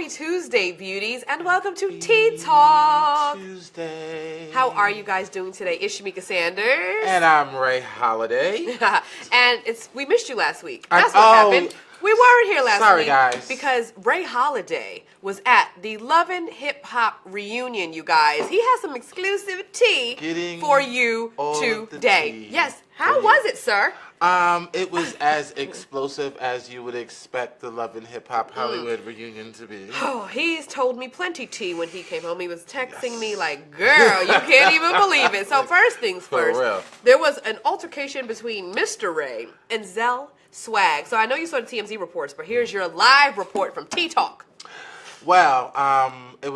Happy Tuesday, beauties, and welcome to Tea Talk. Tuesday. How are you guys doing today? It's Shamika Sanders. And I'm Ray Holliday. And we missed you last week. That's what happened. We weren't here last week. Sorry, guys. Because Ray Holliday was at the Lovin' Hip Hop reunion, you guys. He has some exclusive tea for you today. Yes. How was it, sir? It was as explosive as you would expect the Lovin' Hip Hop Hollywood reunion to be. Oh, he's told me plenty tea when he came home. He was texting me like, girl, you can't even believe it. So first things first, real. There was an altercation between Mr. Ray and Zell Swag. So I know you saw the TMZ reports, but here's your live report from Tea Talk. Well, it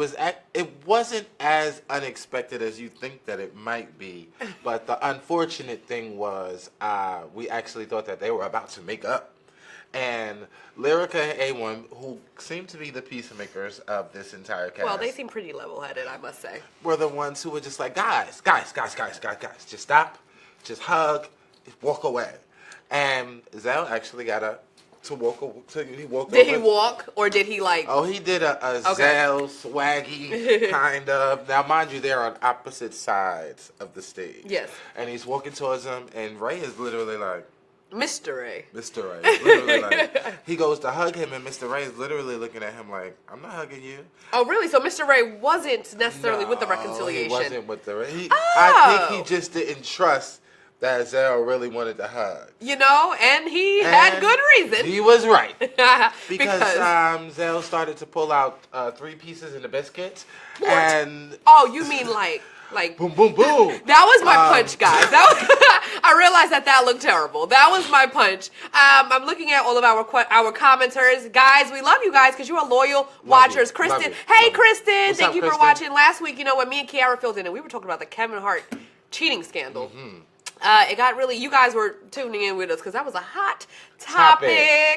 wasn't as unexpected as you think that it might be, but the unfortunate thing was we actually thought that they were about to make up, and Lyrica and A1, who seem to be the peacemakers of this entire cast. Well, they seem pretty level-headed, I must say. Were the ones who were just like, guys, just stop, just hug, walk away. And Zell actually got he walked Did over. he walk, or did he like... Oh, he did a Zell swaggy kind of. Now, mind you, they're on opposite sides of the stage. Yes. And he's walking towards him, and Ray is literally like... Mr. Ray. Mr. Ray is literally like... He goes to hug him, and Mr. Ray is literally looking at him like, I'm not hugging you. Oh, really? So Mr. Ray wasn't necessarily with the reconciliation? He wasn't with the... I think he just didn't trust that Zell really wanted to hug. You know, and he had good reason. He was right. because Zell started to pull out 3 pieces in the biscuit. And oh, you mean like boom, boom, boom. That was my punch, guys. That was, I realized that looked terrible. That was my punch. I'm looking at all of our commenters. Guys, we love you guys because you are loyal watchers. Kristen. Hey, Kristen. Thank you for watching. Last week, you know, when me and Kiara filled in, and we were talking about the Kevin Hart cheating scandal. Mm-hmm. It got really, you guys were tuning in with us because that was a hot topic.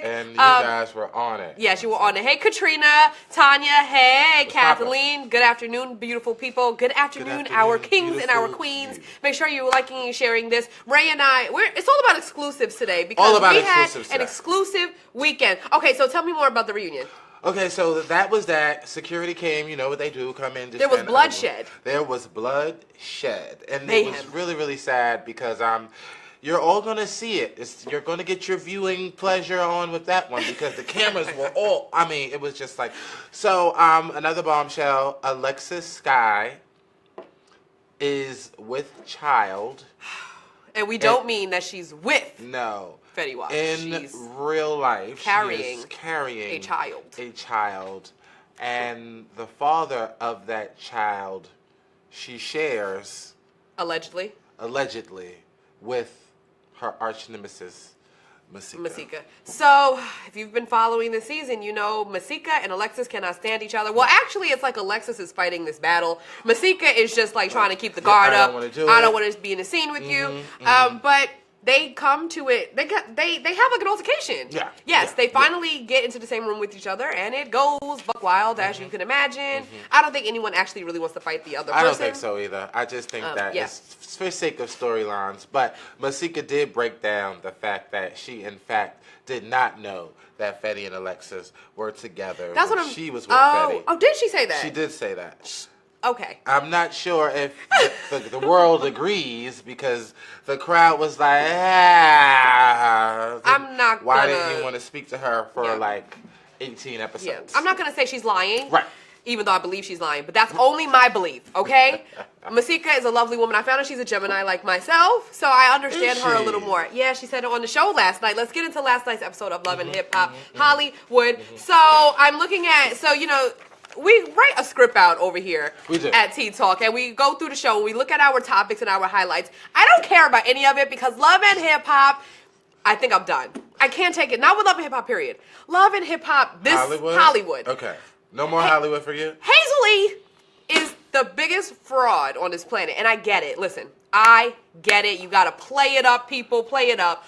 And you guys were on it. Yes, you were on it. Hey, Katrina, Tanya, hey, Kathleen. Good afternoon, beautiful people. Good afternoon, our kings and our queens. Make sure you're liking and sharing this. Ray and I, it's all about exclusives today because we had an exclusive weekend. Okay, so tell me more about the reunion. Okay, so that was that. Security came, you know what they do, come in. There was bloodshed. There was bloodshed. And it was really, really sad because you're all going to see it. You're going to get your viewing pleasure on with that one because the cameras were all, it was just like. So, another bombshell, Alexis Sky is with child. And we don't mean that she's with. No. In real life, carrying a child. And the father of that child, she shares allegedly with her arch nemesis, Masika. So, if you've been following the season, you know Masika and Alexis cannot stand each other. Well, actually, it's like Alexis is fighting this battle. Masika is just like trying to keep the guard up. I don't want to be in a scene with you. But they come to it. They have like an altercation. Yeah. Yes, they finally get into the same room with each other, and it goes buck wild as you can imagine. I don't think anyone actually really wants to fight the other person. I don't think so either. I just think that it's for sake of storylines. But Masika did break down the fact that she, in fact, did not know that Fetty and Alexis were together. That's what she was with Fetty. Oh, did she say that? She did say that. Okay. I'm not sure if the world agrees because the crowd was like, why didn't you want to speak to her for like 18 episodes? Yeah. I'm not going to say she's lying. Right. Even though I believe she's lying. But that's only my belief, okay? Masika is a lovely woman. I found out she's a Gemini like myself, so I understand her a little more. Yeah, she said it on the show last night. Let's get into last night's episode of Love and Hip Hop Hollywood. So I'm looking at, we write a script out over here at Tea Talk, and we go through the show, and we look at our topics and our highlights. I don't care about any of it because Love and Hip Hop, I think I'm done. I can't take it. Not with Love and Hip Hop, period. Love and Hip Hop, Hollywood. Okay. No more Hollywood for you? Hazel Lee is the biggest fraud on this planet, and I get it. Listen, I get it. You got to play it up, people. Play it up.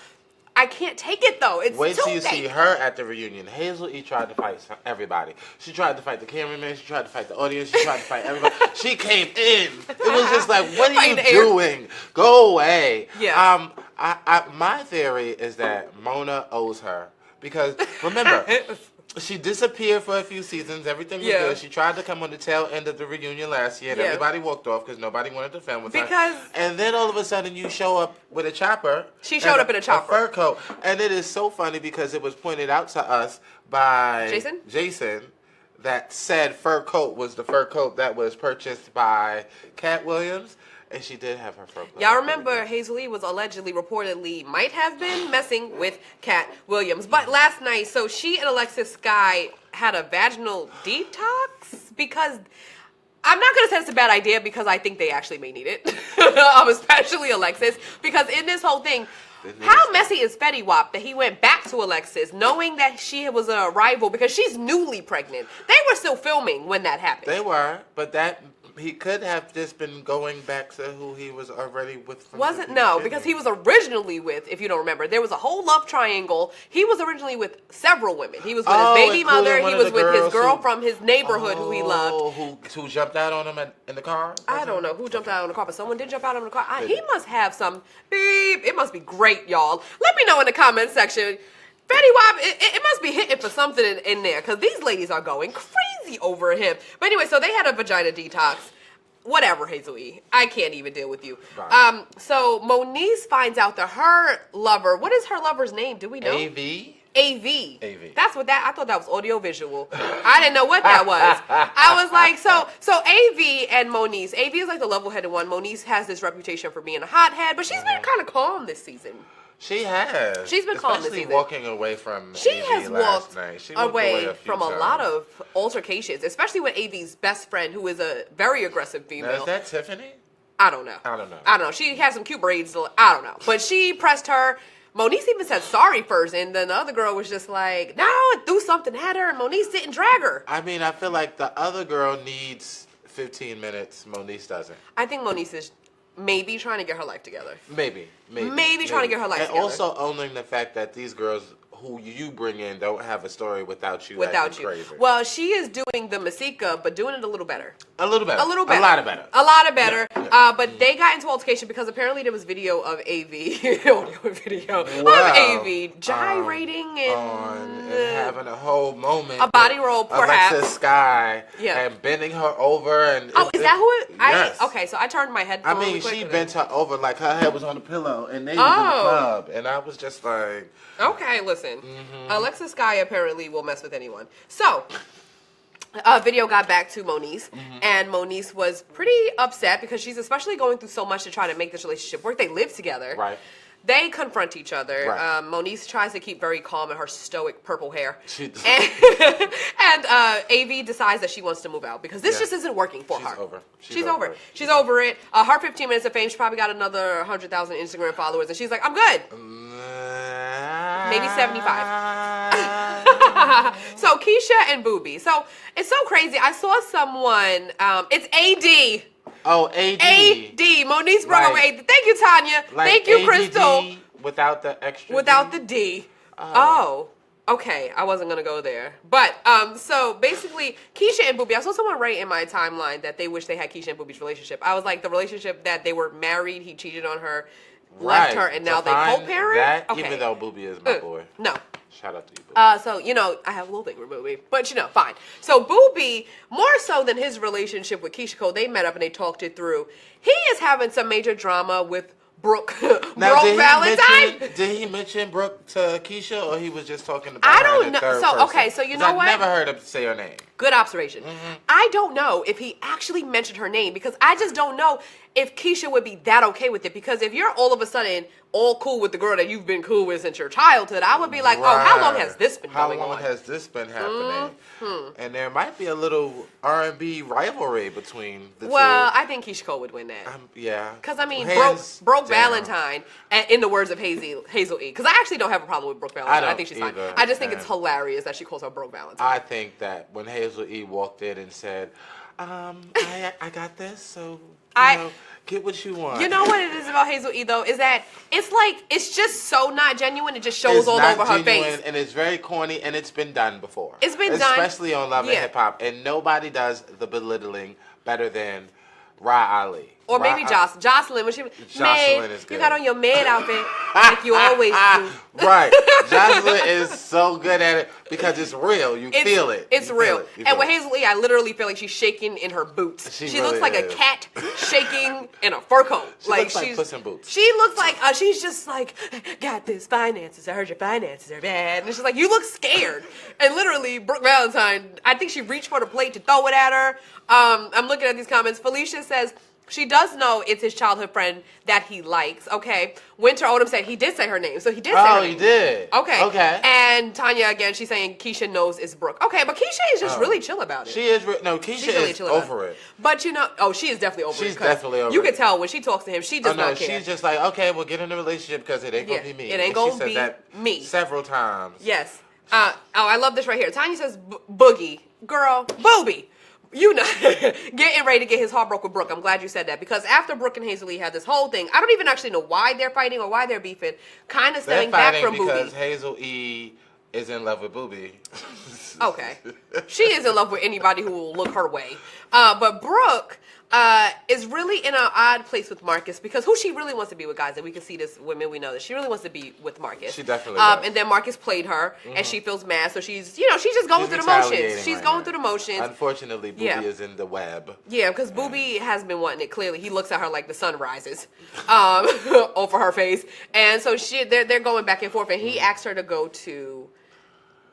I can't take it, though. It's Wait till you see her at the reunion. Hazel E. tried to fight everybody. She tried to fight the cameraman. She tried to fight the audience. She tried to fight everybody. She came in. It was just like, what are you doing? Go away. Yeah. My theory is that Mona owes her. Because, remember, She disappeared for a few seasons. Everything was good. She tried to come on the tail end of the reunion last year, and everybody walked off because nobody wanted to film with her. And then all of a sudden, you show up with a chopper. She showed up in a chopper. A fur coat. And it is so funny because it was pointed out to us by Jason that said fur coat was the fur coat that was purchased by Cat Williams. And she did have her fur coat. Y'all remember Hazel E was reportedly might have been messing with Cat Williams. But last night, so she and Alexis Sky had a vaginal detox because I'm not going to say it's a bad idea because I think they actually may need it. Especially Alexis. Because in this whole thing, how messy is Fetty Wap that he went back to Alexis knowing that she was a rival because she's newly pregnant? They were still filming when that happened. They were, but he could have just been going back to who he was already with. Because he was originally with, if you don't remember, there was a whole love triangle. He was originally with several women. He was with his baby mother. He was with his girl from his neighborhood who he loved. Who jumped out on him in the car? I don't know who jumped out on the car, but someone did jump out on the car. He must have some beep. It must be great, y'all. Let me know in the comment section. Fetty Wap, it must be hitting for something in there because these ladies are going crazy over him. But anyway, so they had a vagina detox. Whatever, Hazel E. I can't even deal with you. Right. So Moniece finds out that her lover, what is her lover's name? Do we know? AV. That's what I thought that was audio visual. I didn't know what that was. I was like, so AV and Moniece. AV is like the level-headed one. Moniece has this reputation for being a hothead, but she's been kind of calm this season. She has. She's been calm this season. Walking away from She has walked away from a lot of altercations, especially with AV's best friend, who is a very aggressive female. Now, is that Tiffany? I don't know. She has some cute braids. I don't know. But she pressed her. Moniece even said sorry first, and then the other girl was just like, no, it threw something at her, and Moniece didn't drag her. I mean, I feel like the other girl needs 15 minutes. Moniece doesn't. I think Moniece is maybe trying to get her life together. Maybe trying to get her life together. And also owning the fact that these girls who you bring in don't have a story without you. Crazy. Well, she is doing the Masika, but doing it a little better. A lot better. Yeah. But they got into altercation because apparently there was video of AV, audio video of AV gyrating and having a whole moment. A body roll, perhaps. Alexis Sky. Yeah. And bending her over. And is that who it? Yes. Okay, so I turned my head. I mean, she bent her over like her head was on the pillow, and they was in the club, and I was just like, okay, listen. Alexis Sky apparently will mess with anyone. So, a video got back to Moniece, and Moniece was pretty upset because she's especially going through so much to try to make this relationship work. They live together. Right. They confront each other. Right. Moniece tries to keep very calm in her stoic purple hair. And AV decides that she wants to move out because this just isn't working for her. She's over it. She's over it. Her 15 minutes of fame, she probably got another 100,000 Instagram followers, and she's like, I'm good. Maybe 75. So Keisha and Booby. So it's so crazy. I saw someone. It's AD. Oh, AD. AD. Moniece brought over AD. Thank you, Tanya. Thank you, Crystal. Without the extra Without the D. Oh. Okay. I wasn't going to go there. But, so basically, Keisha and Booby, I saw someone write in my timeline that they wish they had Keisha and Booby's relationship. I was like, the relationship that they were married, he cheated on her, left her, and now they co-parent? Even though Booby is my boy. No. Shout out to you, Booby. So, I have a little thing with Booby. But, fine. So, Booby, more so than his relationship with Keisha Cole, they met up and they talked it through. He is having some major drama with Brooke Valentine. Did he mention Brooke to Keisha, or he was just talking about I don't know. So, you know what? I've never heard him say her name. Good observation. I don't know if he actually mentioned her name because I just don't know if Keisha would be that okay with it. Because if you're all of a sudden all cool with the girl that you've been cool with since your childhood, I would be like, oh, how long has this been going on? How long has this been happening? And there might be a little R&B rivalry between the two. Well, I think Keisha Cole would win that. Yeah. Because, Brooke Valentine, in the words of Hazel E. Because I actually don't have a problem with Brooke Valentine. I think she's fine. I just think it's hilarious that she calls her Brooke Valentine. I think that when Hazel E. walked in and said, I got this, so... get what you want. You know what it is about Hazel E, though, is that it's just so not genuine. It just shows all over her face. And it's very corny, and it's been done before. It's been done. Especially on Love and Hip Hop. And nobody does the belittling better than Ra Ali. Or maybe Jocelyn. When Jocelyn is good. You got on your maid outfit like you always do. Right. Jocelyn is so good at it because it's real. You feel it. It's real. And with Hazel E, I literally feel like she's shaking in her boots. She really looks like a cat shaking in a fur coat. She looks like Puss in Boots. She looks like, she's just like, got this finances. I heard your finances are bad. And she's like, you look scared. And literally, Brooke Valentine, I think she reached for the plate to throw it at her. I'm looking at these comments. Felicia says, she does know it's his childhood friend that he likes. Okay. Winter Odom said he did say her name. So he did say her name. Oh, he did. Okay. And Tanya, again, she's saying Keisha knows it's Brooke. Okay, but Keisha is just really chill about it. She is. Keisha really is over it. But she is definitely over it. She's definitely over it. You can tell when she talks to him, she does not care. She's just like, okay, we'll get in a relationship because it ain't going to be me. It ain't going to be me. Several times. Yes. I love this right here. Tanya says, Boogie. Girl, Booby. You know, getting ready to get his heart broke with Brooke. I'm glad you said that because after Brooke and Hazel E had this whole thing, I don't even actually know why they're fighting or why they're beefing. Kind of stemming back from Booby. Because Hazel E is in love with Booby. Okay, she is in love with anybody who will look her way. But Brooke is really in an odd place with Marcus because who she really wants to be with, guys, and we can see this women, we know that she really wants to be with Marcus. She definitely does. And then Marcus played her, and she feels mad, so she's just going through the motions. She's going through the motions. Unfortunately, Booby is in the web. Yeah, because Booby has been wanting it, clearly. He looks at her like the sun rises over her face. And so they're going back and forth, and he asked her to go to,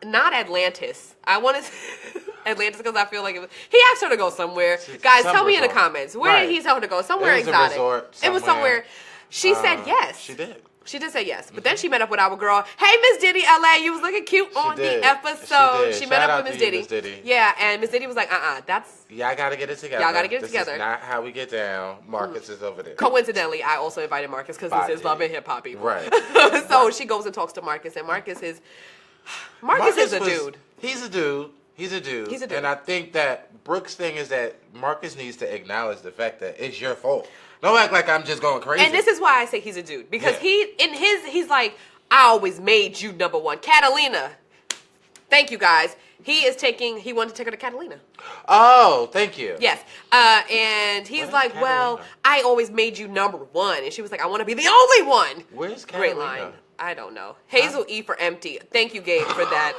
not Atlantis. I want to Atlantis because I feel like he asked her to go somewhere. Guys, tell me in the comments. Where did he tell her to go? Somewhere exotic. It was somewhere. She said yes. She did. She did say yes. But then she met up with our girl. Hey, Miss Diddy, LA. You was looking cute on the episode. She met up with Miss Diddy. Yeah, and Miss Diddy was like, that's... Y'all got to get it together. Y'all got to get it together. This is not how we get down. Marcus is over there. Coincidentally, I also invited Marcus because this is Love and Hip Hop people. Right. So she goes and talks to Marcus, and Marcus is a dude. He's a dude. And I think that Brooke's thing is that Marcus needs to acknowledge the fact that it's your fault. Don't act like I'm just going crazy. And this is why I say he's a dude. Because he's like, I always made you number one. Catalina. Thank you, guys. He wanted to take her to Catalina. Oh, thank you. Yes. And he's like, well, I always made you number one. And she was like, I want to be the only one. Where's Catalina? Great line. I don't know. Hazel E for empty. Thank you, Gabe, for that.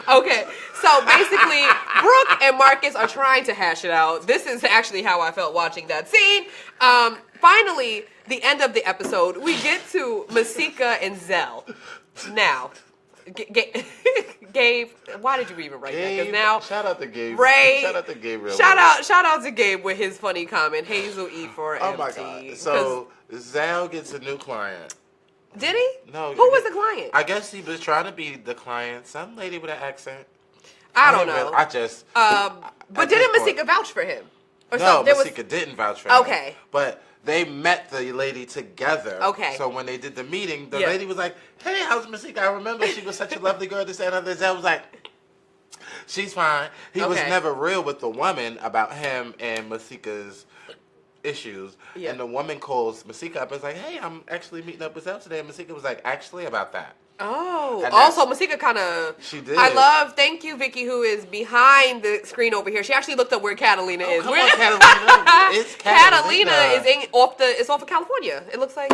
Okay, so basically, Brooke and Marcus are trying to hash it out. This is actually how I felt watching that scene. Finally, the end of the episode, we get to Masika and Zell. Now, Gabe, why did you even write that? Because now, shout out to Gabe. Shout out to Gabe. Shout out to Gabe with his funny comment. Hazel E for empty. Oh my God. So Zell gets a new client. Did he? No. Who was the client? I guess he was trying to be the client. Some lady with an accent. I don't know. But didn't Masika vouch for him? Or no, Masika didn't vouch for him. Okay. But they met the lady together. Okay. So when they did the meeting, the lady was like, hey, how's Masika? I remember she was such a lovely girl. This and other. Zell was like, she's fine. He was never real with the woman about him and Masika's issues. Yeah. And the woman calls Masika up and is like, hey, I'm actually meeting up with Zell today. And Masika was like, actually about that. Oh. Also, Masika kind of... She did. Thank you, Vicky, who is behind the screen over here. She actually looked up where Catalina is. Come on, Catalina. It's Catalina. It's off of California. It looks like...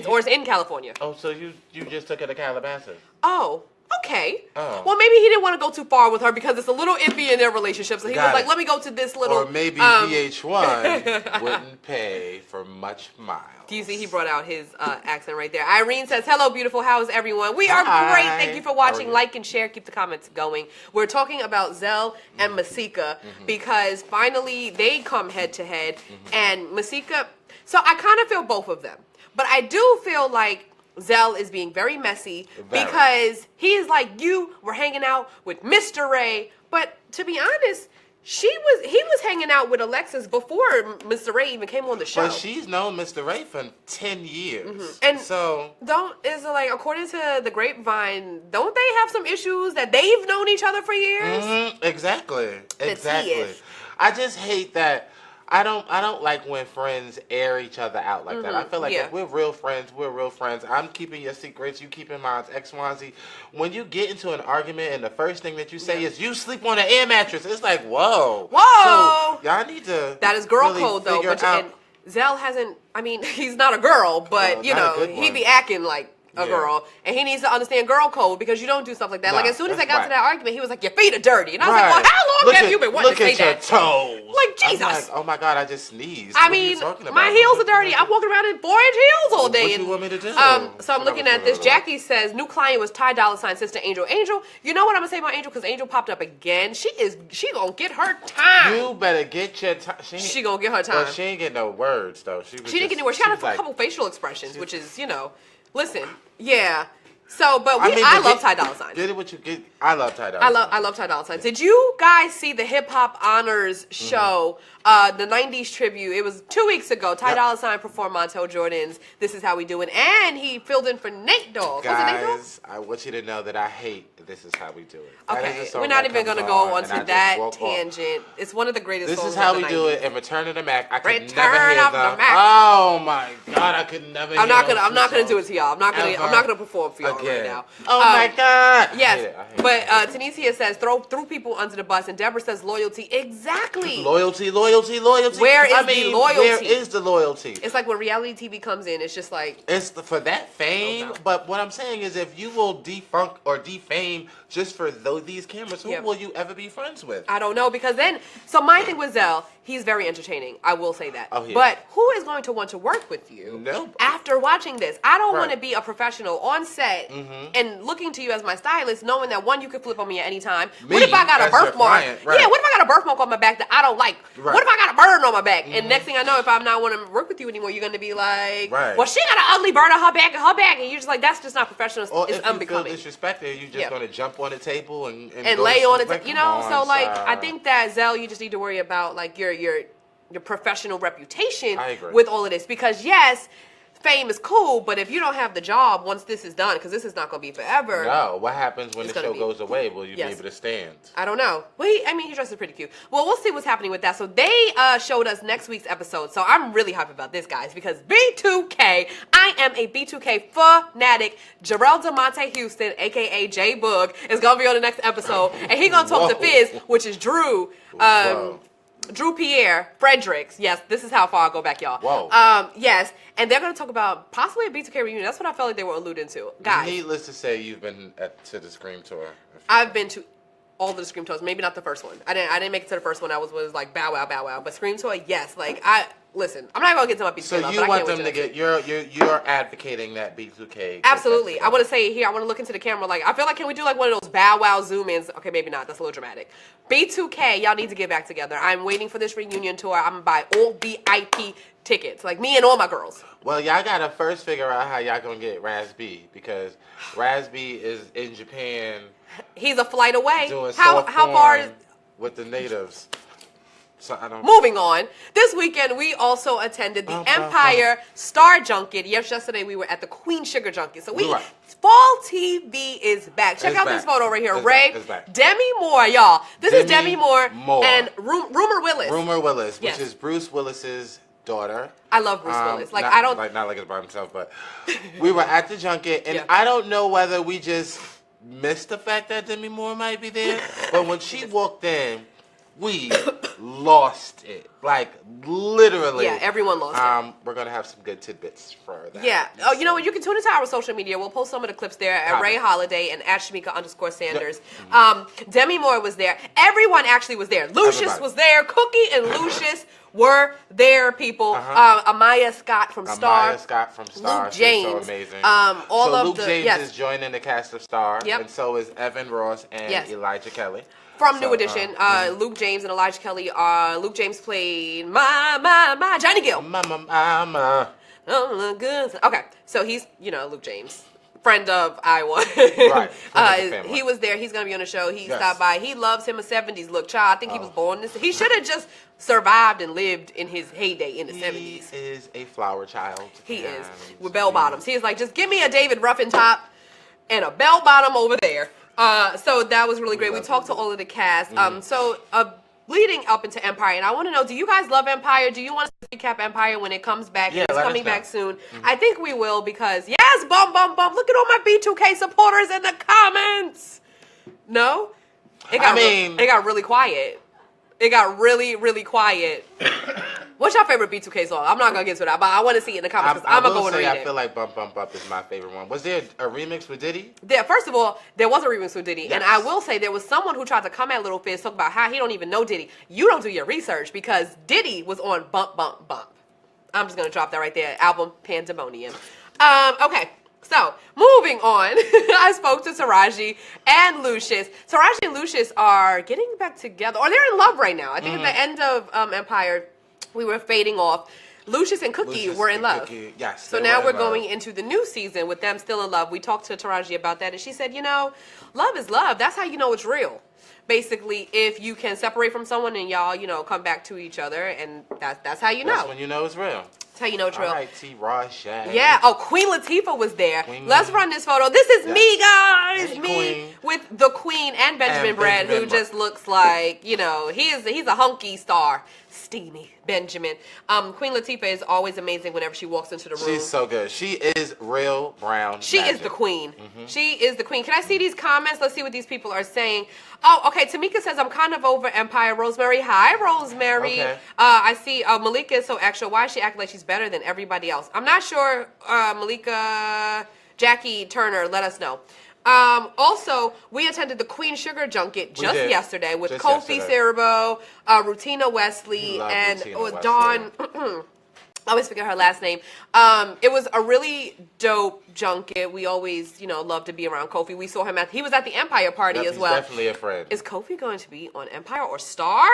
Or it's in California. Oh, so you just took her to Calabasas. Oh. Okay. Oh. Well, maybe he didn't want to go too far with her because it's a little iffy in their relationship. So he was like, let me go to this little... Or maybe VH1 wouldn't pay for much miles. Do you see he brought out his accent right there? Irene says, hello, beautiful. How is everyone? We are great. Thank you for watching. Like and share. Keep the comments going. We're talking about Zell and Masika because finally they come head to head. And Masika... So I kind of feel both of them. But I do feel like Zell is being very messy because he is like, you were hanging out with Mr. Ray. But to be honest, he was hanging out with Alexis before Mr. Ray even came on the show. But she's known Mr. Ray for 10 years. And so according to the grapevine, don't they have some issues that they've known each other for years? Exactly. I just hate that. I don't like when friends air each other out like that. I feel like if we're real friends, we're real friends. I'm keeping your secrets, you keeping mine, X, Y, and Z. When you get into an argument and the first thing that you say is you sleep on an air mattress, it's like, whoa. Whoa. So y'all need to That is girl really code though. figure But out. and Zell hasn't, I mean, he's not a girl, but you know, he be acting like a girl, and he needs to understand girl code because you don't do stuff like that. Like as soon as I got to that argument, he was like, "Your feet are dirty," and I was like, "Well, how long have you been wanting to say that?" Look at your toes. Like Jesus. I'm like, oh my God, I just sneezed. I mean, my heels are dirty. I'm walking around in 4-inch heels all day. What you want me to do? So I'm looking at this. Jackie says new client was Ty Dolla $ign sister Angel. Angel, you know what I'm gonna say about Angel? Because Angel popped up again. She gonna get her time. You better get your time. She gonna get her time. Well, she ain't get no words though. She didn't get any words. She got a couple facial expressions, which is listen, yeah. So, but I love Ty Dolla $ign. Get it what you get. I love Ty Dolla $ign. I love Ty Dolla $ign. Did you guys see the Hip Hop Honors show, the 90s tribute? It was 2 weeks ago. Ty Dolla $ign performed Montel Jordan's This Is How We Do It, and he filled in for Nate Dogg. Guys, I want you to know that I hate This Is How We Do It. Okay, we're not even going to go onto that tangent. It's one of the greatest songs This Is How of the We 90s. Do It and Return of the Mac. I could Return never hear of the them. Mac. Oh my God, I could never I'm hear not going to do it to y'all. I'm not going to perform for y'all right now. Oh my God. Yes, but Tanisha says throw people under the bus, and Deborah says loyalty. Exactly. Loyalty. Where is the loyalty? Where is the loyalty? It's like when reality TV comes in, it's just like for that fame. Okay. But what I'm saying is, if you will defunk or defame just for these cameras, who will you ever be friends with? I don't know, because then. So my thing with Zell, he's very entertaining. I will say that. Oh, yeah. But who is going to want to work with you? Nope. After watching this, I don't want to be a professional on set and looking to you as my stylist, knowing that one, you could flip on me at any time. What if I got a birthmark? Yeah. What if I got a birthmark on my back that I don't like? Right. What if I got a burn on my back? And next thing I know, if I'm not want to work with you anymore, you're going to be like, well, she got an ugly burn on her back, and you're just like, that's just not professional. Or it's if unbecoming. You feel disrespected, you're just going to jump on the table and lay on it. So like, I think that Zell, you just need to worry about like your professional reputation with all of this, because yes, fame is cool, but if you don't have the job once this is done, because this is not going to be forever. No, what happens when the show goes away? Will you be able to stand? I don't know. Well, he dresses pretty cute. Well, we'll see what's happening with that. So they showed us next week's episode. So I'm really happy about this, guys, because B2K, I am a B2K fanatic. Jarrell DeMonte Houston, a.k.a. J Boog, is going to be on the next episode, and he's going to talk to Fizz, which is Drew. Drew Pierre Fredericks. Yes, this is how far I go back, y'all. Whoa. Yes, and they're going to talk about possibly a B2K reunion. That's what I felt like they were alluding to. Guys. Needless to say, you've been to the Scream tour. I've been to all of the Scream tours. Maybe not the first one. I didn't make it to the first one. I was like bow wow. But Scream tour, yes. Like listen, I'm not gonna get to my B2K. So you want them to get you're advocating that B2K. Absolutely. I want to say it here. I want to look into the camera. Like I feel like, can we do like one of those bow wow zoom ins? Okay, maybe not. That's a little dramatic. B2K, y'all need to get back together. I'm waiting for this reunion tour. I'm gonna buy all VIP tickets, like me and all my girls. Well, y'all gotta first figure out how y'all gonna get Raz B, because Raz B is in Japan. He's a flight away. Doing how far is with the natives? So I don't. Moving on. This weekend, we also attended the Empire Star Junket. Yesterday, we were at the Queen Sugar Junket. So Fall TV is back. Check out this photo right here. Ray, Demi Moore, y'all. This is Demi Moore and Rumor Willis. Rumor Willis, which is Bruce Willis's daughter. I love Bruce Willis. Like not like it's by himself, but we were at the junket, and I don't know whether we just missed the fact that Demi Moore might be there, but when she walked in, we lost it. Like, literally. Yeah, everyone lost it. We're going to have some good tidbits for that. Yeah. Oh, you know what? You can tune into our social media. We'll post some of the clips there at Ray Holliday and at Shamika_Sanders. Yep. Demi Moore was there. Everyone actually was there. Lucius was there. Cookie and Lucius were there, people. Amaya Scott from Star. Luke James. So amazing. Luke James is joining the cast of Star. Yep. And so is Evan Ross and Elijah Kelly. From New Edition, Luke James and Elijah Kelly. Luke James played my Johnny Gill. Okay, so he's Luke James, friend of Iowa. Right. He was there. He's gonna be on the show. He stopped by. He loves him a '70s look. Child, I think he was born in this. He should have just survived and lived in his heyday in the '70s. He is a flower child. He is with bell bottoms. He is like, just give me a David Ruffin top and a bell bottom over there. So that was really great. We talked to all of the cast. So a leading up into Empire. And I want to know, do you guys love Empire? Do you want us to recap Empire when it comes back? Yeah, it's let coming us know. back soon. I think we will because, yes, bum, bum, bum. Look at all my B2K supporters in the comments. No? It got really quiet. It got really, really quiet. What's your favorite B2K song? I'm not going to get to that, but I want to see it in the comments because I'm going to go and read it. I feel like Bump Bump Bump is my favorite one. Was there a remix with Diddy? First of all, there was a remix with Diddy. Yes. And I will say there was someone who tried to come at Little Fizz, talk about how he don't even know Diddy. You don't do your research because Diddy was on Bump Bump Bump. I'm just going to drop that right there. Album Pandemonium. Okay. So, moving on, I spoke to Taraji and Lucius. Taraji and Lucius are getting back together, or they're in love right now. I think at the end of Empire, we were fading off. Lucius and Cookie were in love. Cookie, yes. So now we're going into the new season with them still in love. We talked to Taraji about that, and she said, love is love. That's how you know it's real. Basically, if you can separate from someone and y'all, come back to each other, and that's how you know. That's when you know it's real. That's how you know it's real. All right, T-Raj. Yeah. Oh, Queen Latifah was there. Let's run this photo. This is me, guys. Hey, me Queen. with the Queen and Benjamin Brad, who just looks like, he's a hunky star. Steamy Benjamin. Queen Latifah is always amazing whenever she walks into the room. She's so good. She is real brown She magic. is the queen. She is the queen. Can I see these comments? Let's see what these people are saying. Oh, okay. Tamika says, I'm kind of over Empire. Rosemary. Hi, Rosemary. Okay. I see Malika is so extra. Why is she acting like she's better than everybody else? I'm not sure. Malika, Jackie Turner, let us know. Also, we attended the Queen Sugar Junket just yesterday with Kofi Cerebo, Rutina Wesley, and Dawn. I always forget her last name. It was a really dope junket. We always, love to be around Kofi. We saw him he was at the Empire party as well. He's definitely a friend. Is Kofi going to be on Empire or Star?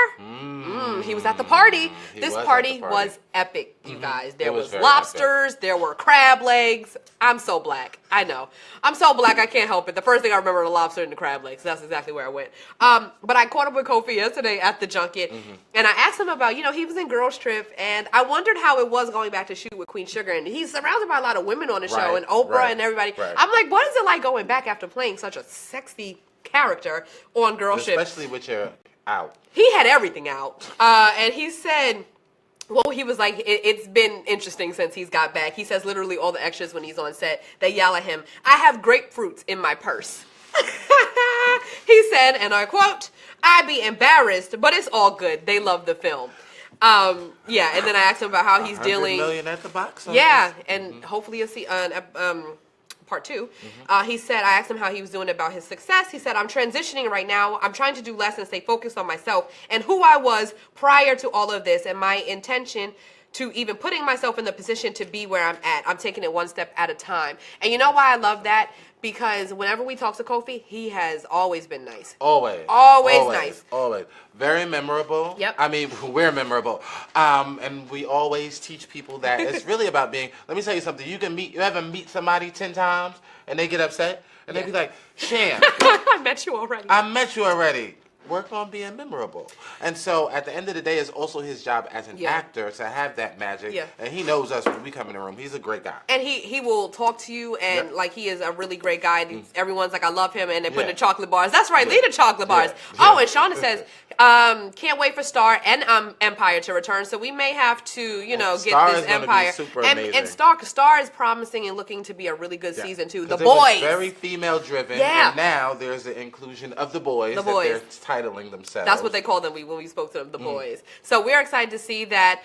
He was at the party. This party was epic, you guys. There was lobsters. There were crab legs. I'm so black. I know. I'm so black I can't help it. The first thing I remember are the lobster and the crab legs. That's exactly where I went. But I caught up with Kofi yesterday at the junket, and I asked him about, he was in Girls Trip, and I wondered how it was going back to shoot with Queen Sugar, and he's surrounded by a lot of women on the show, and Oprah and everybody. I'm like, what is it like going back after playing such a sexy character on Girls Trip? Especially with your out. He had everything out, and he said, well, he was like, it's been interesting since he's got back. He says literally all the extras when he's on set, they yell at him, I have grapefruits in my purse. He said, and I quote, I'd be embarrassed, but it's all good. They love the film. And then I asked him about how he's dealing. $100 million at the box office. Yeah, and hopefully you'll see part 2. He said, I asked him how he was doing about his success. He said, I'm transitioning right now. I'm trying to do less and stay focused on myself and who I was prior to all of this and my intention to even putting myself in the position to be where I'm at. I'm taking it one step at a time. And you know why I love that? Because whenever we talk to Kofi, he has always been nice. Always nice. Always. Very memorable. Yep. I mean, we're memorable. And we always teach people that it's really about being, let me tell you something. You ever meet somebody 10 times and they get upset? And they be like, Sham. I met you already. Work on being memorable. And so at the end of the day, it's also his job as an actor to have that magic. Yeah. And he knows us when we come in the room. He's a great guy. And he will talk to you and like he is a really great guy. Everyone's like, I love him, and they put the chocolate bars. That's right, leave the chocolate bars. Oh, and Shauna says, can't wait for Star and Empire to return. So we may have to, get Star this Empire. And Star is promising and looking to be a really good season too. The boys. Very female driven. Yeah. And now there's the inclusion of the boys. They're titling themselves. That's what they call them when we spoke to them, the boys. So we're excited to see that.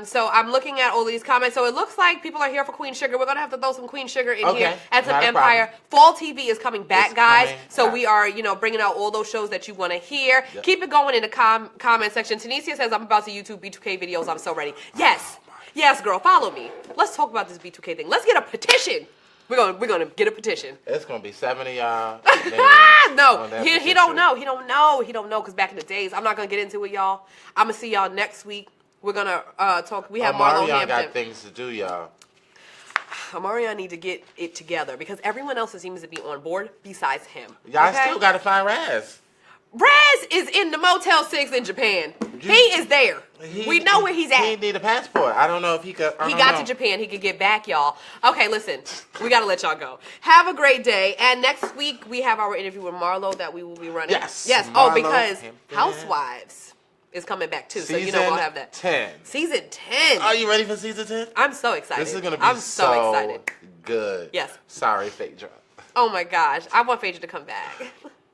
So I'm looking at all these comments. So it looks like people are here for Queen Sugar. We're going to have to throw some Queen Sugar in here and some Empire. Fall TV is coming back, guys. So we are, bringing out all those shows that you want to hear. Yep. Keep it going in the comment section. Tanisha says, I'm about to YouTube B2K videos. I'm so ready. Yes. Yes, girl. Follow me. Let's talk about this B2K thing. Let's get a petition. We're gonna get a petition. It's gonna be 70 y'all. No, he don't know. He don't know because back in the days, I'm not gonna get into it, y'all. I'm gonna see y'all next week. We're gonna talk. We have Marlo Hampton. Got things to do, y'all. Marion need to get it together because everyone else seems to be on board besides him. Y'all still gotta find Raz. Raz is in the Motel 6 in Japan. He is there. We know where he's at. He need a passport. I don't know if he could. He got to Japan. He could get back, y'all. Okay, listen. We got to let y'all go. Have a great day. And next week, we have our interview with Marlo that we will be running. Yes. Yes. Marlo, because Housewives is coming back too. Season so you know we'll have that. 10. Season 10. Are you ready for season 10? I'm so excited. This is gonna be I'm so excited. Good. Yes. Sorry, Phaedra. Oh my gosh, I want Phaedra to come back.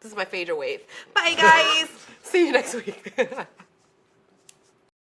This is my Phaedra wave. Bye guys. See you next week.